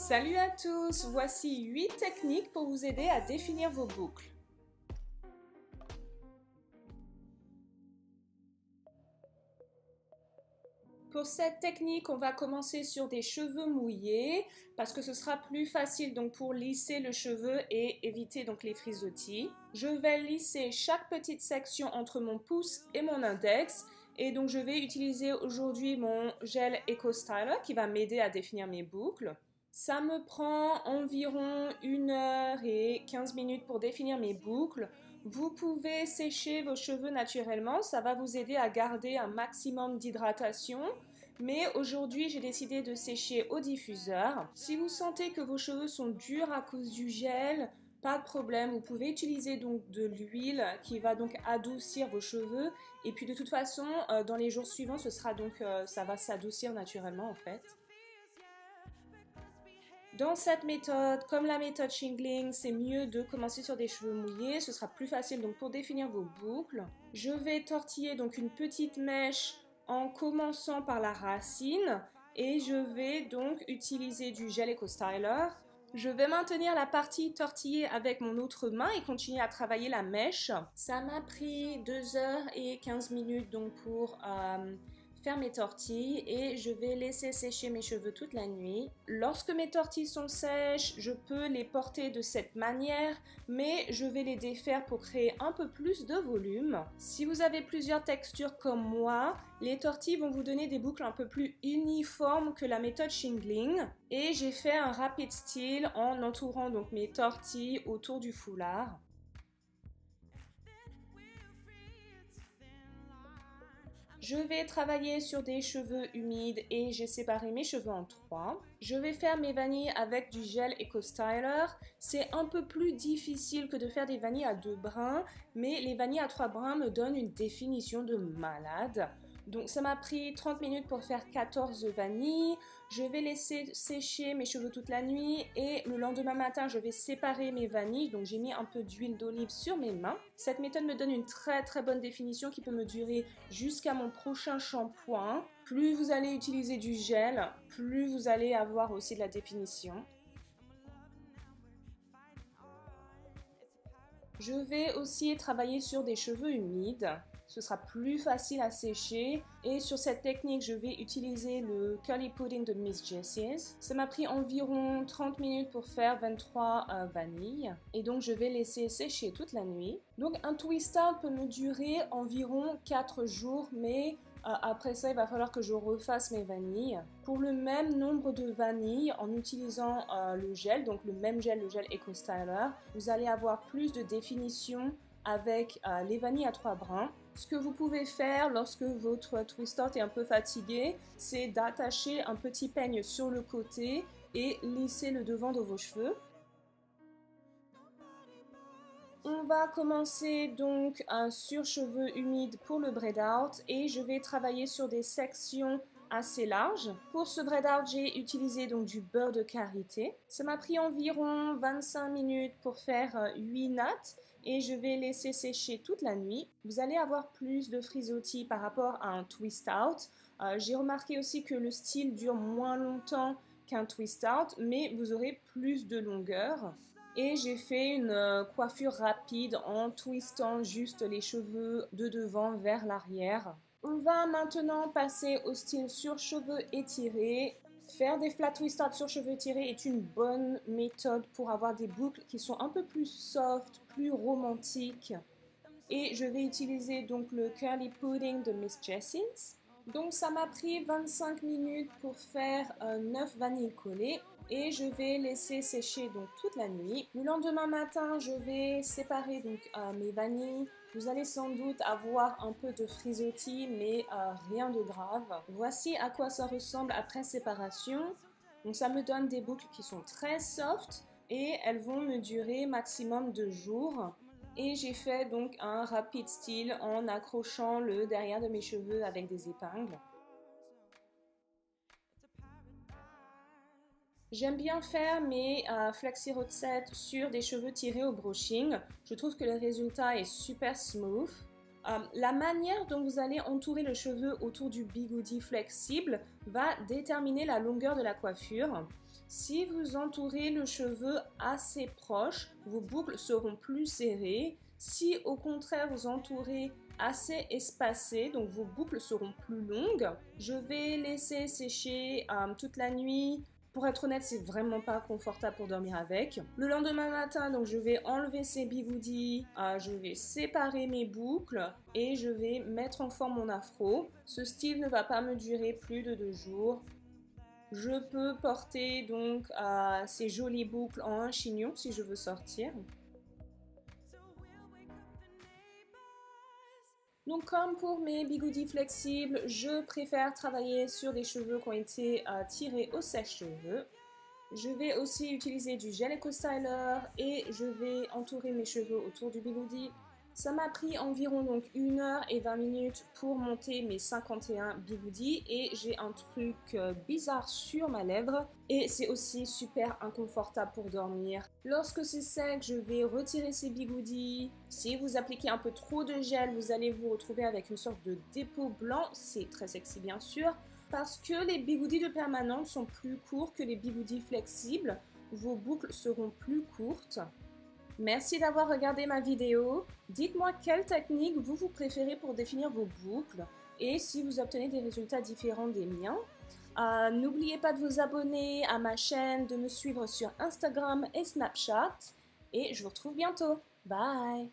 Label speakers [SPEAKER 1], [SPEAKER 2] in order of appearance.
[SPEAKER 1] Salut à tous, voici 8 techniques pour vous aider à définir vos boucles. Pour cette technique, on va commencer sur des cheveux mouillés parce que ce sera plus facile donc pour lisser le cheveu et éviter donc les frisottis. Je vais lisser chaque petite section entre mon pouce et mon index et donc je vais utiliser aujourd'hui mon gel Eco Styler qui va m'aider à définir mes boucles. Ça me prend environ 1 heure et 15 minutes pour définir mes boucles. Vous pouvez sécher vos cheveux naturellement, ça va vous aider à garder un maximum d'hydratation. Mais aujourd'hui, j'ai décidé de sécher au diffuseur. Si vous sentez que vos cheveux sont durs à cause du gel, pas de problème, vous pouvez utiliser donc de l'huile qui va donc adoucir vos cheveux. Et puis de toute façon, dans les jours suivants, ça va s'adoucir naturellement en fait. Dans cette méthode, comme la méthode shingling, c'est mieux de commencer sur des cheveux mouillés. Ce sera plus facile donc pour définir vos boucles. Je vais tortiller donc une petite mèche en commençant par la racine et je vais donc utiliser du gel Eco Styler. Je vais maintenir la partie tortillée avec mon autre main et continuer à travailler la mèche. Ça m'a pris 2 heures et 15 minutes donc pour faire mes tortilles et je vais laisser sécher mes cheveux toute la nuit. Lorsque mes tortilles sont sèches, je peux les porter de cette manière, mais je vais les défaire pour créer un peu plus de volume. Si vous avez plusieurs textures comme moi, les tortilles vont vous donner des boucles un peu plus uniformes que la méthode shingling. Et j'ai fait un rapid style en entourant donc mes tortilles autour du foulard. Je vais travailler sur des cheveux humides et j'ai séparé mes cheveux en 3. Je vais faire mes vanilles avec du gel Eco Styler. C'est un peu plus difficile que de faire des vanilles à 2 brins, mais les vanilles à 3 brins me donnent une définition de malade. Donc ça m'a pris 30 minutes pour faire 14 vanilles. Je vais laisser sécher mes cheveux toute la nuit et le lendemain matin, je vais séparer mes vanilles. Donc j'ai mis un peu d'huile d'olive sur mes mains. Cette méthode me donne une très bonne définition qui peut me durer jusqu'à mon prochain shampoing. Plus vous allez utiliser du gel, plus vous allez avoir aussi de la définition. Je vais aussi travailler sur des cheveux humides. Ce sera plus facile à sécher et sur cette technique je vais utiliser le Curly Pudding de Miss Jessie's. Ça m'a pris environ 30 minutes pour faire 23 vanilles et donc je vais laisser sécher toute la nuit. Donc un twist out peut me durer environ 4 jours mais après ça il va falloir que je refasse mes vanilles. Pour le même nombre de vanilles en utilisant le gel, donc le même gel, le gel Eco Styler, vous allez avoir plus de définition avec les vanilles à 3 brins. Ce que vous pouvez faire lorsque votre twist out est un peu fatigué, c'est d'attacher un petit peigne sur le côté et lisser le devant de vos cheveux. On va commencer donc sur cheveux humides pour le braid out et je vais travailler sur des sections assez larges. Pour ce braid out, j'ai utilisé donc du beurre de karité. Ça m'a pris environ 25 minutes pour faire 8 nattes et je vais laisser sécher toute la nuit. Vous allez avoir plus de frisottis par rapport à un twist out. J'ai remarqué aussi que le style dure moins longtemps qu'un twist out, mais vous aurez plus de longueur. Et j'ai fait une coiffure rapide en twistant juste les cheveux de devant vers l'arrière. On va maintenant passer au style sur cheveux étirés. Faire des flat twist out sur cheveux étirés est une bonne méthode pour avoir des boucles qui sont un peu plus soft, plus romantiques. Et je vais utiliser donc le Curly Pudding de Miss Jessie's. Donc ça m'a pris 25 minutes pour faire 9 vanilles collées et je vais laisser sécher donc toute la nuit. Le lendemain matin, je vais séparer donc mes vanilles. Vous allez sans doute avoir un peu de frisottis, mais rien de grave. Voici à quoi ça ressemble après séparation. Donc ça me donne des boucles qui sont très soft et elles vont me durer maximum 2 jours. Et j'ai fait donc un rapid style en accrochant le derrière de mes cheveux avec des épingles. J'aime bien faire mes flexi rodsets sur des cheveux tirés au brushing. Je trouve que le résultat est super smooth. La manière dont vous allez entourer le cheveu autour du bigoudi flexible va déterminer la longueur de la coiffure. Si vous entourez le cheveu assez proche, vos boucles seront plus serrées. Si au contraire vous entourez assez espacé, donc vos boucles seront plus longues. Je vais laisser sécher toute la nuit. Pour être honnête, c'est vraiment pas confortable pour dormir avec. Le lendemain matin, donc je vais enlever ces bigoudis, je vais séparer mes boucles et je vais mettre en forme mon afro. Ce style ne va pas me durer plus de 2 jours. Je peux porter donc ces jolies boucles en un chignon si je veux sortir. Donc comme pour mes bigoudis flexibles, je préfère travailler sur des cheveux qui ont été tirés au sèche-cheveux. Je vais aussi utiliser du gel Eco Styler et je vais entourer mes cheveux autour du bigoudi. Ça m'a pris environ donc 1 heure et 20 minutes pour monter mes 51 bigoudis et j'ai un truc bizarre sur ma lèvre et c'est aussi super inconfortable pour dormir. Lorsque c'est sec, je vais retirer ces bigoudis. Si vous appliquez un peu trop de gel, vous allez vous retrouver avec une sorte de dépôt blanc. C'est très sexy bien sûr. Parce que les bigoudis de permanente sont plus courts que les bigoudis flexibles, vos boucles seront plus courtes. Merci d'avoir regardé ma vidéo. Dites-moi quelle technique vous préférez pour définir vos boucles et si vous obtenez des résultats différents des miens. N'oubliez pas de vous abonner à ma chaîne, de me suivre sur Instagram et Snapchat et je vous retrouve bientôt. Bye!